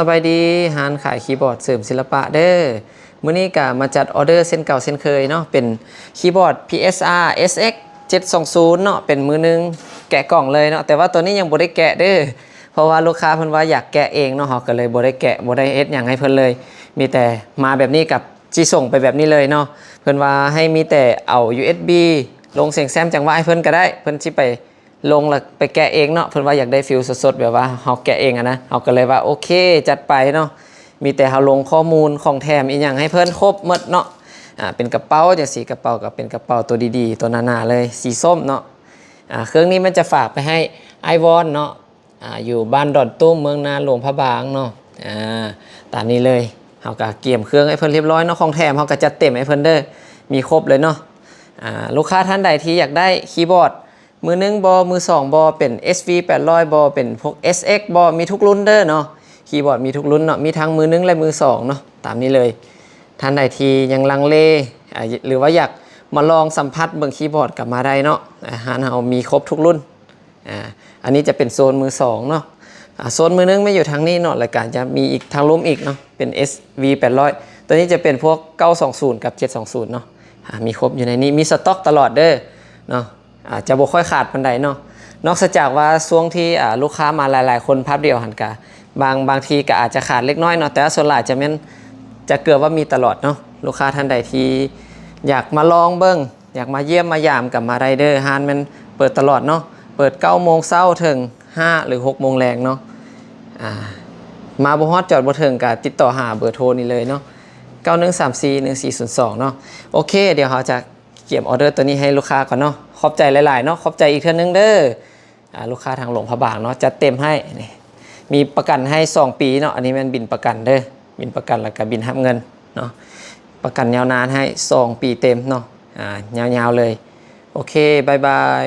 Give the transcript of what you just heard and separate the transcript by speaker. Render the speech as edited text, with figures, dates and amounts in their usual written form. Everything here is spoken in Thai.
Speaker 1: บายดีร้านขายคีย์บอร์ดเสริมศิลปะเด้อมื้อนี้ก็มาจัดออเดอร์เส้นเก่าเส้นเคยเนาะเป็นคีย์บอร์ด PSR SX 720เนาะเป็นมือนึงแกะกล่องเลยเนาะแต่ว่าตัวนี้ยังบ่ได้แกะเด้อเพราะว่าลูกค้าเพิ่นว่าอยากแกะเองเนาะเฮาก็เลยบ่ได้แกะบ่ได้เฮ็ดหยังให้เพิ่นเลยมีแต่มาแบบนี้กับสิส่งไปแบบนี้เลยเนาะเพิ่นว่าให้มีแต่เอา USB ลงเสียงแซมจังหวะให้เพิ่นก็ได้เพิ่นสิไปลงแล้วไปแกะเองเนาะเพิ่นว่าอยากได้ฟิลสดๆแบบว่าเฮาแกะเองอะนะเฮาก็เลยว่าโอเคจัดไปเนาะมีแต่เฮาลงข้อมูลของแถมอีกอย่างให้เพิ่นครบหมดเนาะเป็นกระเป๋าจังสีกระเป๋าก็เป็นกระเป๋าตัวดีๆตัวหนาๆเลยสีส้มเนาะเครื่องนี้มันจะฝากไปให้ไอวอนเนาะอยู่บ้านดอนตุ้มเมืองนาหลวงพระบางเนาะตามนี้เลยเฮาก็เกี่ยมเครื่องให้เพิ่นเรียบร้อยเนาะของแถมเฮาก็จัดเต็มให้เพิ่นเด้อมีครบเลยเนาะลูกค้าท่านใดที่อยากได้คีย์บอร์ดมือหนึ่งบอมือสองบอเป็น SV 800บอเป็นพวก SX บอมีทุกรุ่นเด้อเนาะคีย์บอร์ดมีทุกรุ่นเนาะมีทั้งมือหนึ่งและมือสองเนาะตามนี้เลยท่านใดที่ยังลังเลหรือว่าอยากมาลองสัมผัสเบิ่งคีย์บอร์ดกับมาได้เนาะร้านเรามีครบทุกรุ่นอันนี้จะเป็นโซนมือสองเนาะโซนมือหนึ่งไม่อยู่ทางนี้เนาะรายการจะมีอีกทางลุ่มอีกเนาะเป็น SV 800ตัวนี้จะเป็นพวก920กับ720เนาะมีครบอยู่ในนี้มีสต็อกตลอดเด้อเนาะจะบ่ค่อยขาดปันใดเนาะนอกจากว่าช่วงที่ลูกค้ามาหลายๆคนพับเดียวหันกะบางทีก็อาจจะขาดเล็กน้อยเนาะแต่ส่วนหลายจะเกือบว่ามีตลอดเนาะลูกค้าท่านใดที่อยากมาลองเบิ้งอยากมาเยี่ยมมายามกับมาไรเดอร์ฮานมันเปิดตลอดเนาะเปิด9 โมงเช้าถึง5หรือ6 โมงแรงเนาะมาบ่ฮอดจอดบ่ถึงก็ติดต่อหาเบอร์โทรนี่เลยเนาะ91341402เนาะโอเคเดี๋ยวเราจะเก็บออเดอร์ตัวนี้ให้ลูกค้าก่อนเนาะขอบใจหลายๆเนาะขอบใจอีกเทื่อนึงเด้อลูกค้าทางหลวงพระบางเนาะจัดเต็มให้นี่มีประกันให้2 ปีเนาะอันนี้มันบินประกันเด้อบินประกันแล้วก็บินรับเงินเนาะประกันยาวนานให้2 ปีเต็มเนาะยาวๆเลยโอเคบายบาย